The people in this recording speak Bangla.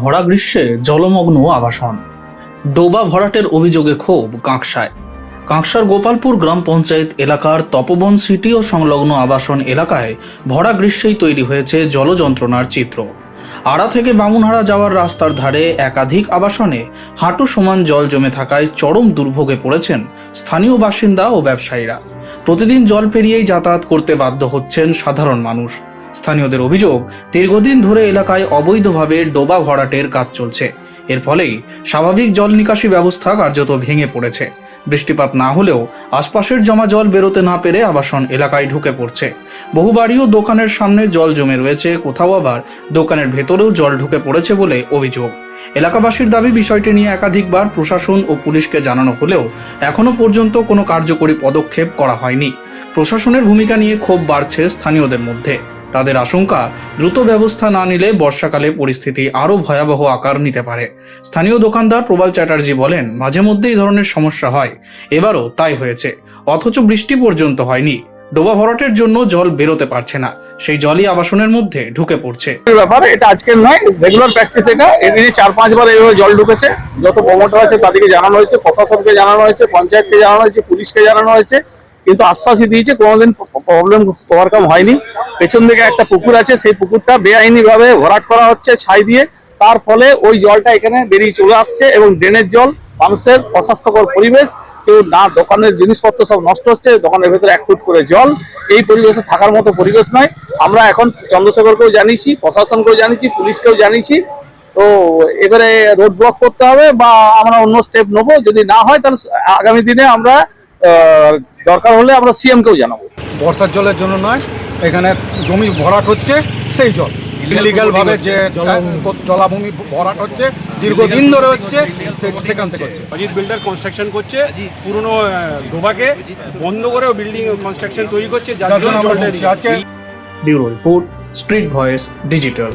ভরা গ্রীষ্মে জলমগ্ন আবাসন। ডোবা ভরাটের অভিযোগে ক্ষোভ কাঁকসায়। কাঁকসার গোপালপুর গ্রাম পঞ্চায়েত এলাকার তপবন সিটি ও সংলগ্ন আবাসন এলাকায় ভরা গ্রীষ্মেই তৈরি হয়েছে জলযন্ত্রণার চিত্র। আড়া থেকে বামুনহারা যাওয়ার রাস্তার ধারে একাধিক আবাসনে হাঁটু সমান জল জমে থাকায় চরম দুর্ভোগে পড়েছেন স্থানীয় বাসিন্দা ও ব্যবসায়ীরা। প্রতিদিন জল পেরিয়েই যাতায়াত করতে বাধ্য হচ্ছেন সাধারণ মানুষ। স্থানীয়দের অভিযোগ, দীর্ঘদিন ধরে এলাকায় অবৈধভাবে ডোবা ভরাটের কাজ চলছে। এর ফলেই স্বাভাবিক জল নিকাশি ব্যবস্থা কার্যত ভেঙে পড়েছে। বৃষ্টিপাত না হলেও আশপাশের জমা জল বেরোতে না পেরে আবাসন এলাকায় ঢুকে পড়ছে। বহু বাড়ি ও দোকানের সামনে জল জমে রয়েছে, কোথাও আবার দোকানের ভেতরেও জল ঢুকে পড়েছে বলে অভিযোগ। এলাকাবাসীর দাবি, বিষয়টি নিয়ে একাধিকবার প্রশাসন ও পুলিশকে জানানো হলেও এখনো পর্যন্ত কোনো কার্যকরী পদক্ষেপ করা হয়নি। প্রশাসনের ভূমিকা নিয়ে ক্ষোভ বাড়ছে স্থানীয়দের মধ্যে। তাদের আশঙ্কা, দ্রুত ব্যবস্থা না নিলে বর্ষাকালে পরিস্থিতি আরও ভয়াবহ আকার নিতে পারে। স্থানীয় দোকানদার প্রবাল চ্যাটার্জি বলেন, মাঝে মধ্যে এই ধরনের সমস্যা হয়, এবারও তাই হয়েছে, অথচ বৃষ্টি পর্যন্ত হয়নি। ডোবা ভরাটের জন্য জল বেরোতে পারছে না, সেই জলই আবাসনের মধ্যে ঢুকে পড়ছে। ব্যাপার এটা আজকের নয়, রেগুলার প্র্যাকটিস। এটা এদিকে 4-5 বার এইভাবে জল ঢুকেছে। যত প্রমোটার আছে তাদেরকে জানানো হয়েছে, প্রশাসনকে জানানো হয়েছে, পঞ্চায়েতকে জানানো হয়েছে, পুলিশকে জানানো হয়েছে, কিন্তু আশ্বাসই দিয়েছে, কোনোদিন প্রবলেম ওভারকাম হয়নি। পেছন দিকে একটা পুকুর আছে, সেই পুকুরটা বেআইনি ভাবে ভরাট করা হচ্ছে ছাই দিয়ে। তার ফলে ওই জলটা এখানে বেরিয়ে চলে আসছে এবং ড্রেনের জল, মানুষের অস্বাস্থ্যকর পরিবেশ, কেউ না, দোকানের জিনিসপত্র সব নষ্ট হচ্ছে, দোকানের ভেতরে 1 ফুট করে জল। এই পরিবেশে থাকার মতো পরিবেশ নয়। আমরা এখন চন্দ্রশেখরকেও জানিয়েছি, প্রশাসনকেও জানিয়েছি, পুলিশকেও জানিয়েছি। তো এবারে রোড ব্লক করতে হবে বা আমরা অন্য স্টেপ নেবো। যদি না হয় তাহলে আগামী দিনে আমরা দরকার হলে আমরা সিএমকেও জানাবো। বর্ষার জলের জন্য নয়, এখানে জমি ভরাট হচ্ছে, সেই জল ইলিগাল ভাবে যে জলাভূমি ভরাট হচ্ছে, দীর্ঘদিন ধরে হচ্ছে, সেখান থেকে হচ্ছে। অজিত বিল্ডার কনস্ট্রাকশন করছে, পুরনো ডোবাকে বন্ধ করে বিল্ডিং কনস্ট্রাকশন তৈরি করছে, যার জন্য bureau report, street voice digital.